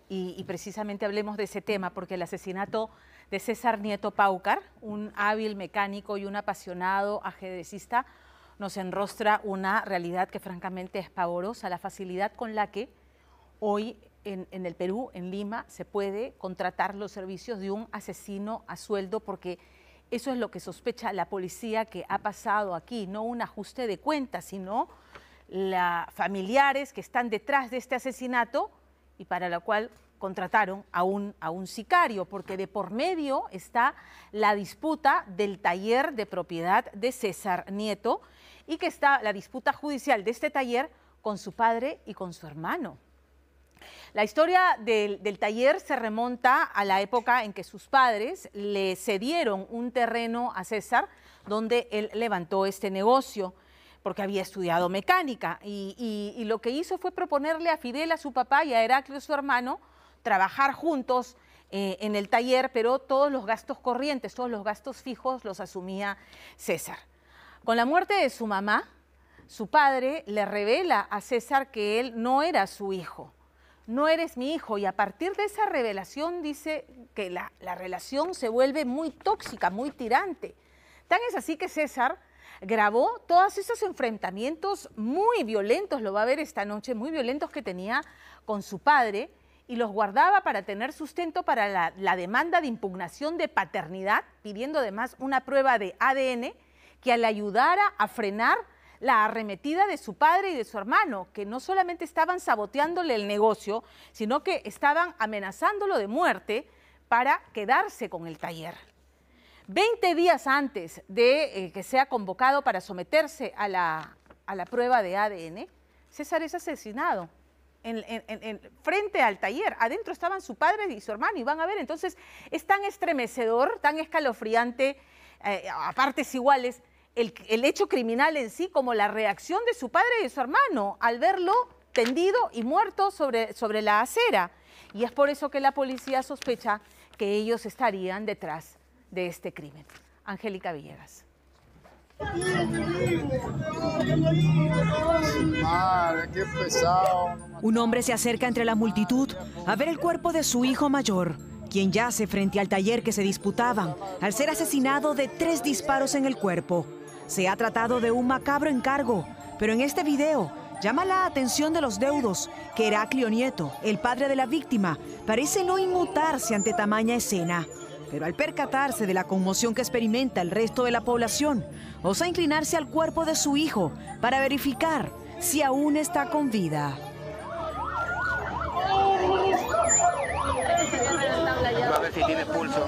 y precisamente hablemos de ese tema, porque el asesinato de César Nieto Paucar, un hábil mecánico y un apasionado ajedrecista, nos enrostra una realidad que francamente es pavorosa, la facilidad con la que hoy en el Perú, en Lima, se puede contratar los servicios de un asesino a sueldo, porque eso es lo que sospecha la policía que ha pasado aquí, no un ajuste de cuentas, sino familiares que están detrás de este asesinato y para lo cual contrataron a un sicario, porque de por medio está la disputa del taller de propiedad de César Nieto y que está la disputa judicial de este taller con su padre y con su hermano. La historia del taller se remonta a la época en que sus padres le cedieron un terreno a César donde él levantó este negocio, porque había estudiado mecánica y lo que hizo fue proponerle a Fidel, a su papá, y a Heraclio, su hermano, trabajar juntos en el taller, pero todos los gastos corrientes, todos los gastos fijos los asumía César. Con la muerte de su mamá, su padre le revela a César que él no era su hijo. No eres mi hijo, y a partir de esa revelación dice que la relación se vuelve muy tóxica, muy tirante. Tan es así que César grabó todos esos enfrentamientos muy violentos, lo va a ver esta noche, muy violentos que tenía con su padre, y los guardaba para tener sustento para la demanda de impugnación de paternidad, pidiendo además una prueba de ADN que le ayudara a frenar la arremetida de su padre y de su hermano, que no solamente estaban saboteándole el negocio, sino que estaban amenazándolo de muerte para quedarse con el taller. 20 días antes de que sea convocado para someterse a la prueba de ADN, César es asesinado frente al taller. Adentro estaban su padre y su hermano, y van a ver, entonces es tan estremecedor, tan escalofriante, a partes iguales, el hecho criminal en sí, como la reacción de su padre y de su hermano al verlo tendido y muerto sobre la acera. Y es por eso que la policía sospecha que ellos estarían detrás de este crimen. Angélica Villegas. Madre, qué pesado. Un hombre se acerca entre la multitud a ver el cuerpo de su hijo mayor, quien yace frente al taller que se disputaban al ser asesinado de 3 disparos en el cuerpo. Se ha tratado de un macabro encargo, pero en este video llama la atención de los deudos que Heraclio Nieto, el padre de la víctima, parece no inmutarse ante tamaña escena. Pero al percatarse de la conmoción que experimenta el resto de la población, osa inclinarse al cuerpo de su hijo para verificar si aún está con vida. A ver si tiene pulso.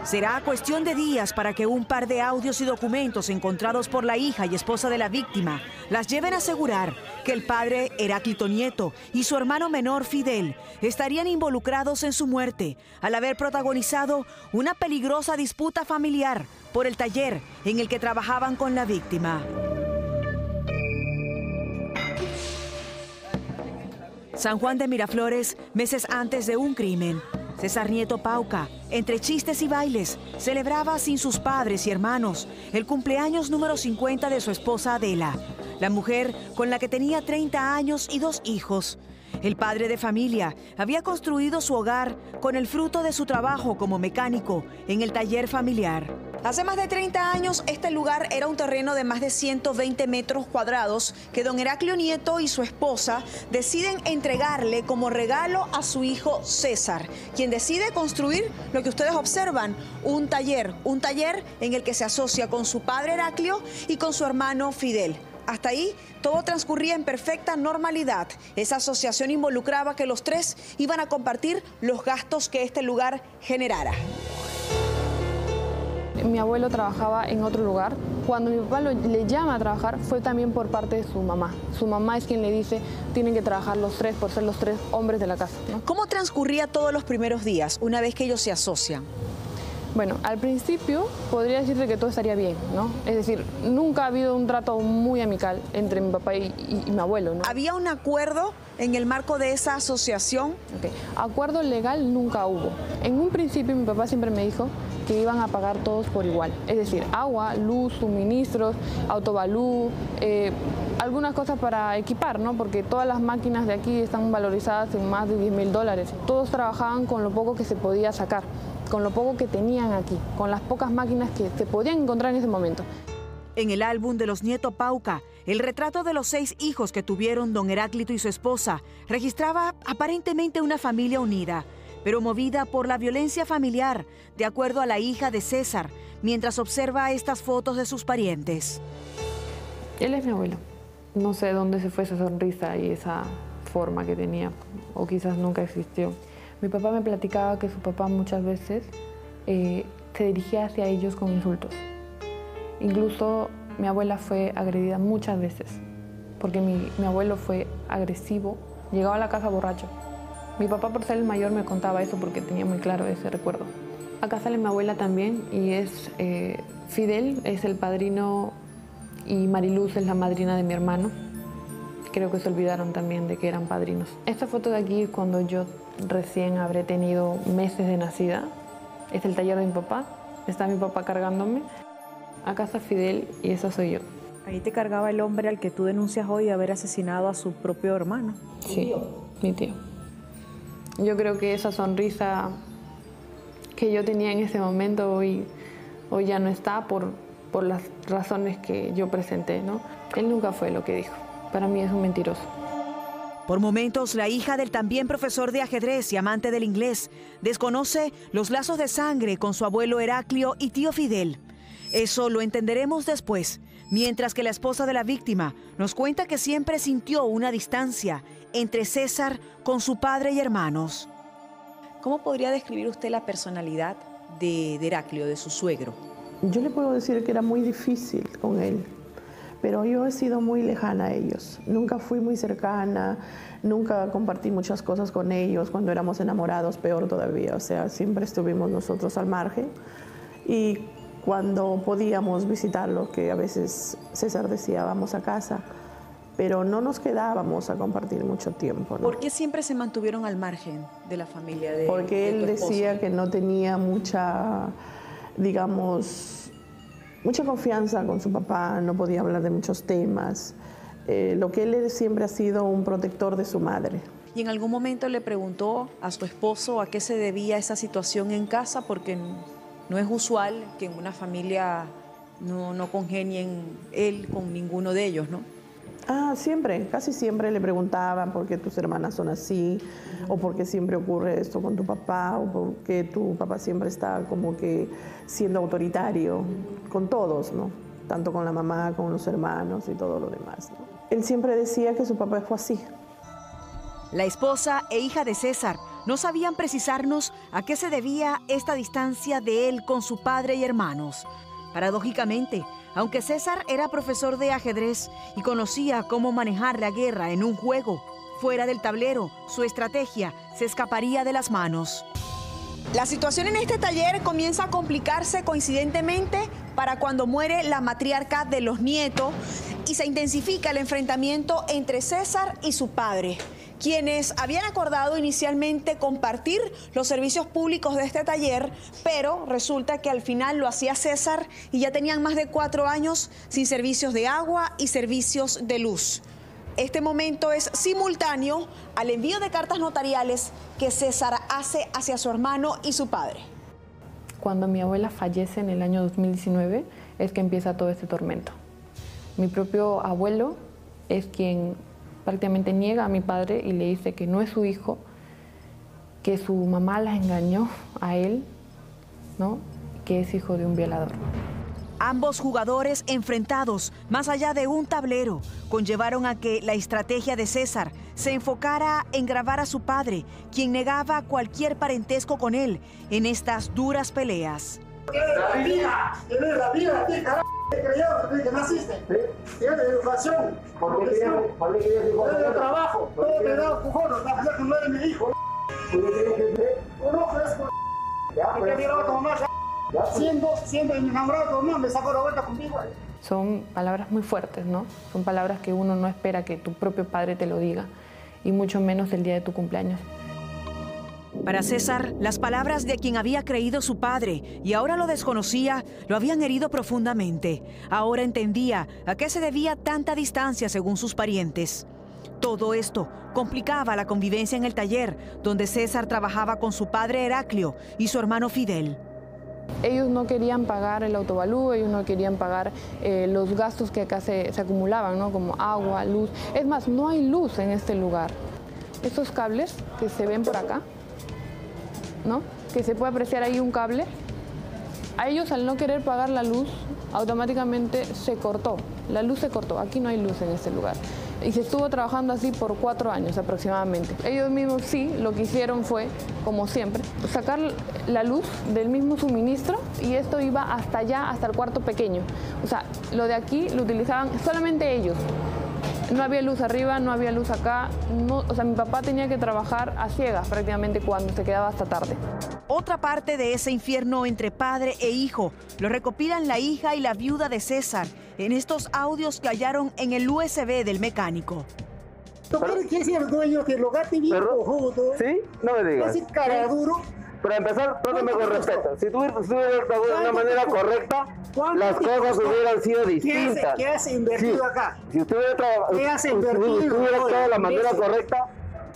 Será cuestión de días para que un par de audios y documentos encontrados por la hija y esposa de la víctima las lleven a asegurar que el padre Heraclio Nieto y su hermano menor Fidel estarían involucrados en su muerte al haber protagonizado una peligrosa disputa familiar por el taller en el que trabajaban con la víctima. San Juan de Miraflores, meses antes de un crimen. César Nieto Paucar, entre chistes y bailes, celebraba sin sus padres y hermanos el cumpleaños número 50 de su esposa Adela, la mujer con la que tenía 30 años y 2 hijos. El padre de familia había construido su hogar con el fruto de su trabajo como mecánico en el taller familiar. Hace más de 30 años, este lugar era un terreno de más de 120 metros cuadrados que don Heraclio Nieto y su esposa deciden entregarle como regalo a su hijo César, quien decide construir lo que ustedes observan, un taller en el que se asocia con su padre Heraclio y con su hermano Fidel. Hasta ahí todo transcurría en perfecta normalidad. Esa asociación involucraba que los 3 iban a compartir los gastos que este lugar generara. Mi abuelo trabajaba en otro lugar. Cuando mi papá le llama a trabajar fue también por parte de su mamá. Su mamá es quien le dice, tienen que trabajar los 3 por ser los 3 hombres de la casa, ¿no? ¿Cómo transcurría todos los primeros días una vez que ellos se asocian? Bueno, al principio podría decirte que todo estaría bien, ¿no? Es decir, nunca ha habido un trato muy amical entre mi papá y mi abuelo, ¿no? ¿Había un acuerdo en el marco de esa asociación? Okay. Acuerdo legal nunca hubo. En un principio mi papá siempre me dijo que iban a pagar todos por igual. Es decir, agua, luz, suministros, autovalú, algunas cosas para equipar, ¿no? Porque todas las máquinas de aquí están valorizadas en más de $10.000. Todos trabajaban con lo poco que se podía sacar, con lo poco que tenían aquí, con las pocas máquinas que se podían encontrar en ese momento. En el álbum de los Nieto Pauca, el retrato de los 6 hijos que tuvieron don Heráclito y su esposa registraba aparentemente una familia unida, pero movida por la violencia familiar, de acuerdo a la hija de César, mientras observa estas fotos de sus parientes. Él es mi abuelo. No sé dónde se fue esa sonrisa y esa forma que tenía, o quizás nunca existió. Mi papá me platicaba que su papá muchas veces se dirigía hacia ellos con insultos. Incluso mi abuela fue agredida muchas veces, porque mi abuelo fue agresivo, llegaba a la casa borracho. Mi papá, por ser el mayor, me contaba eso porque tenía muy claro ese recuerdo. Acá sale mi abuela también y es Fidel, es el padrino, y Mariluz es la madrina de mi hermano. Creo que se olvidaron también de que eran padrinos. Esta foto de aquí, cuando yo recién habré tenido meses de nacida, es el taller de mi papá. Está mi papá cargándome. Acá está Fidel y esa soy yo. Ahí te cargaba el hombre al que tú denuncias hoy haber asesinado a su propio hermano. Sí, mi tío. Yo creo que esa sonrisa que yo tenía en ese momento hoy ya no está por las razones que yo presenté, ¿no? Él nunca fue lo que dijo. Para mí es un mentiroso. Por momentos, la hija del también profesor de ajedrez y amante del inglés desconoce los lazos de sangre con su abuelo Heraclio y tío Fidel. Eso lo entenderemos después, mientras que la esposa de la víctima nos cuenta que siempre sintió una distancia entre César con su padre y hermanos. ¿Cómo podría describir usted la personalidad de Heraclio, de su suegro? Yo le puedo decir que era muy difícil con él, pero yo he sido muy lejana a ellos. Nunca fui muy cercana, nunca compartí muchas cosas con ellos. Cuando éramos enamorados, peor todavía. O sea, siempre estuvimos nosotros al margen. Y cuando podíamos visitarlo, que a veces César decía, vamos a casa, pero no nos quedábamos a compartir mucho tiempo, ¿no? ¿Por qué siempre se mantuvieron al margen de la familia de Porque él tu esposo? decía que no tenía mucha, digamos, mucha confianza con su papá, no podía hablar de muchos temas. Lo que él siempre ha sido un protector de su madre. ¿Y en algún momento le preguntó a su esposo a qué se debía esa situación en casa? Porque no es usual que en una familia no congenien él con ninguno de ellos, ¿no? Siempre, casi siempre le preguntaban por qué tus hermanas son así, o por qué siempre ocurre esto con tu papá, o por qué tu papá siempre está como que siendo autoritario con todos, ¿no? Tanto con la mamá, con los hermanos y todo lo demás, ¿no? Él siempre decía que su papá fue así. La esposa e hija de César no sabían precisarnos a qué se debía esta distancia de él con su padre y hermanos. Paradójicamente, aunque César era profesor de ajedrez y conocía cómo manejar la guerra en un juego, fuera del tablero, su estrategia se escaparía de las manos. La situación en este taller comienza a complicarse coincidentemente para cuando muere la matriarca de los Nieto y se intensifica el enfrentamiento entre César y su padre, quienes habían acordado inicialmente compartir los servicios públicos de este taller, pero resulta que al final lo hacía César y ya tenían más de 4 años sin servicios de agua y servicios de luz. Este momento es simultáneo al envío de cartas notariales que César hace hacia su hermano y su padre. Cuando mi abuela fallece en el año 2019 es que empieza todo este tormento. Mi propio abuelo es quien prácticamente niega a mi padre y le dice que no es su hijo, que su mamá la engañó a él, ¿no? Que es hijo de un violador. Ambos jugadores enfrentados, más allá de un tablero, conllevaron a que la estrategia de César se enfocara en grabar a su padre, quien negaba cualquier parentesco con él en estas duras peleas. Tienes la vida, ¿qué carajo te creyó que naciste? Tienes educación. ¿Por qué quieres trabajo? Todo te da cojones, la verdad que no eres mi hijo. No, es por qué miraba a tu mamá. Siendo enamorado de tu mamá, me sacó la vuelta contigo. Son palabras muy fuertes, ¿no? Son palabras que uno no espera que tu propio padre te lo diga, y mucho menos el día de tu cumpleaños. Para César, las palabras de quien había creído su padre y ahora lo desconocía, lo habían herido profundamente. Ahora entendía a qué se debía tanta distancia según sus parientes. Todo esto complicaba la convivencia en el taller, donde César trabajaba con su padre Heraclio y su hermano Fidel. Ellos no querían pagar el autovalúo, ellos no querían pagar los gastos que acá se acumulaban, ¿no? Como agua, luz. Es más, no hay luz en este lugar. Estos cables que se ven por acá, ¿no? Que se puede apreciar ahí un cable. A ellos, al no querer pagar la luz, automáticamente se cortó. La luz se cortó. Aquí no hay luz en este lugar. Y se estuvo trabajando así por 4 años aproximadamente. Ellos mismos sí, lo que hicieron fue, como siempre, sacar la luz del mismo suministro y esto iba hasta allá, hasta el cuarto pequeño. O sea, lo de aquí lo utilizaban solamente ellos. No había luz arriba, no había luz acá. No, o sea, mi papá tenía que trabajar a ciegas prácticamente cuando se quedaba hasta tarde. Otra parte de ese infierno entre padre e hijo lo recopilan la hija y la viuda de César en estos audios que hallaron en el USB del mecánico. ¿Tú crees que es el dueño que lo gate bien cojudo? ¿Sí? No me digas. Ese cara duro. Para empezar, trátame con respeto. Si tú hubieras pagado de una manera correcta, las cosas hubieran sido distintas. ¿Qué has invertido acá? Si usted hubiera actuado de la manera correcta,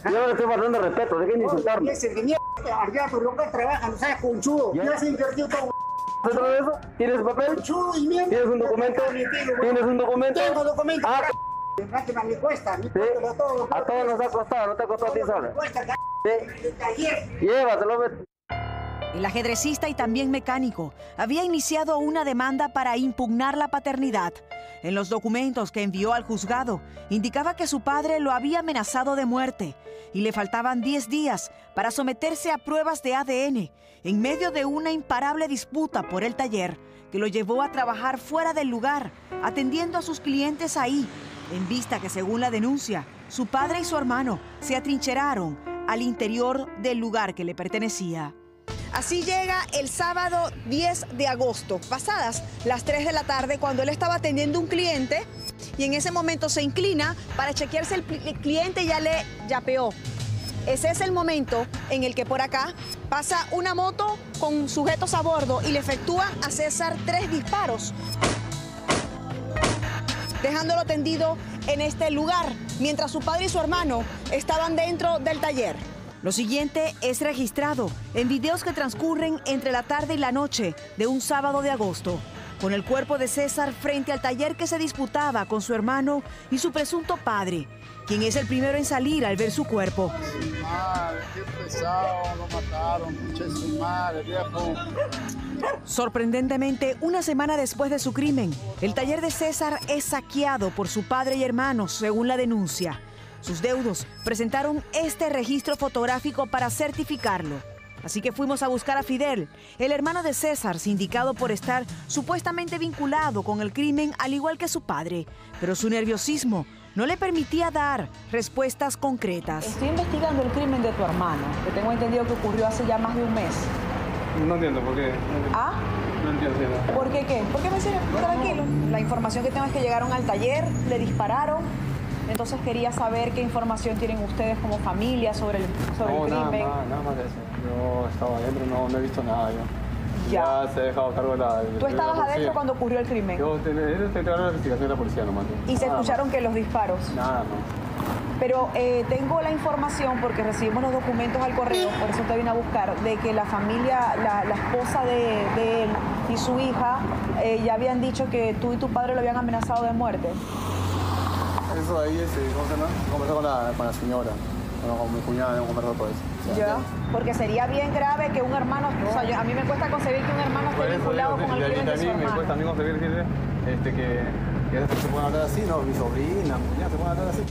yo no le estoy faltando respeto, dejen de insultarme. Ese de mierda, allá tu local trabaja, no sabes, conchudo. ¿Qué has invertido todo? ¿Dentro de eso? ¿Tienes papel? Conchudo y mierda. ¿Tienes un documento? ¿Tienes un documento? Tengo documento. Ah, me cuesta. ¿sí? A todos nos ha costado, no te ha costado a ti solo. ¿Sí? Llévatelo. El ajedrecista y también mecánico había iniciado una demanda para impugnar la paternidad. En los documentos que envió al juzgado, indicaba que su padre lo había amenazado de muerte y le faltaban 10 días para someterse a pruebas de ADN en medio de una imparable disputa por el taller que lo llevó a trabajar fuera del lugar, atendiendo a sus clientes ahí, en vista que, según la denuncia, su padre y su hermano se atrincheraron al interior del lugar que le pertenecía. Así llega el sábado 10 de agosto, pasadas las 3 de la tarde, cuando él estaba atendiendo un cliente y en ese momento se inclina para chequearse el cliente y ya le yapeó. Ese es el momento en el que por acá pasa una moto con sujetos a bordo y le efectúa a César 3 disparos, dejándolo tendido en este lugar, mientras su padre y su hermano estaban dentro del taller. Lo siguiente es registrado en videos que transcurren entre la tarde y la noche de un sábado de agosto, con el cuerpo de César frente al taller que se disputaba con su hermano y su presunto padre, quien es el primero en salir al ver su cuerpo. Madre, qué pesado, lo mataron, pinche su madre, viejo. Sorprendentemente, una semana después de su crimen, el taller de César es saqueado por su padre y hermanos, según la denuncia. Sus deudos presentaron este registro fotográfico para certificarlo. Así que fuimos a buscar a Fidel, el hermano de César, sindicado por estar supuestamente vinculado con el crimen, al igual que su padre. Pero su nerviosismo no le permitía dar respuestas concretas. Estoy investigando el crimen de tu hermano, que tengo entendido que ocurrió hace ya más de un mes. No entiendo por qué. ¿Ah? No entiendo. ¿Por qué qué? ¿Por qué me sigue tranquilo? La información que tengo es que llegaron al taller, le dispararon. Entonces quería saber qué información tienen ustedes como familia sobre el crimen. Nada más de eso. Yo estaba adentro, no he visto nada yo. Ya se ha dejado cargo de la... ¿Tú estabas adentro cuando ocurrió el crimen? Yo estoy entrando a la investigación de la policía nomás. ¿Y se escucharon que los disparos? Nada más. Pero tengo la información, porque recibimos los documentos al correo, por eso te vine a buscar, de que la familia, la esposa de él y su hija ya habían dicho que tú y tu padre lo habían amenazado de muerte. Eso ahí, ¿cómo se llama? Conversar con la señora, con mi cuñada, hemos conversado por eso. Ya, porque sería bien grave que un hermano, o sea, a mí me cuesta concebir que un hermano esté vinculado con el crimen de su hermano. Me cuesta a mí concebir que se puedan hablar así, ¿no? Mi sobrina, mi cuñada se pueden hablar así.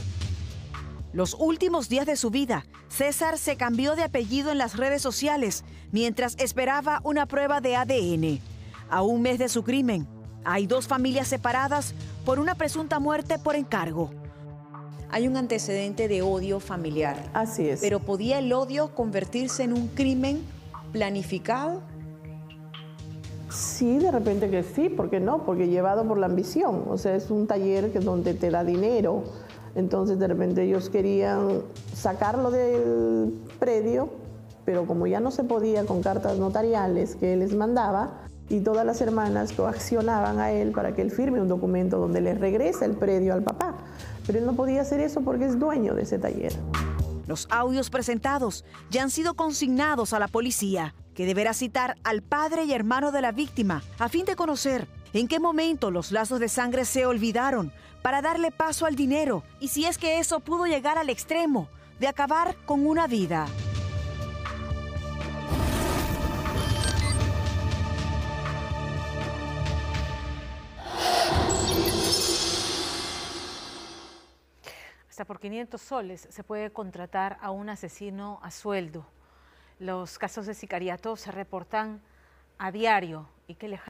Los últimos días de su vida, César se cambió de apellido en las redes sociales mientras esperaba una prueba de ADN. A un mes de su crimen, hay 2 familias separadas por una presunta muerte por encargo. Hay un antecedente de odio familiar. Así es. Pero ¿podía el odio convertirse en un crimen planificado? Sí, de repente que sí, ¿por qué no? Porque llevado por la ambición. O sea, es un taller donde te da dinero. Entonces, de repente ellos querían sacarlo del predio pero como ya no se podía con cartas notariales que él les mandaba, y todas las hermanas coaccionaban a él para que él firme un documento donde le regresa el predio al papá. Pero él no podía hacer eso porque es dueño de ese taller. Los audios presentados ya han sido consignados a la policía, que deberá citar al padre y hermano de la víctima a fin de conocer en qué momento los lazos de sangre se olvidaron para darle paso al dinero y si es que eso pudo llegar al extremo de acabar con una vida. Hasta por 500 soles se puede contratar a un asesino a sueldo. Los casos de sicariato se reportan a diario y qué lejano.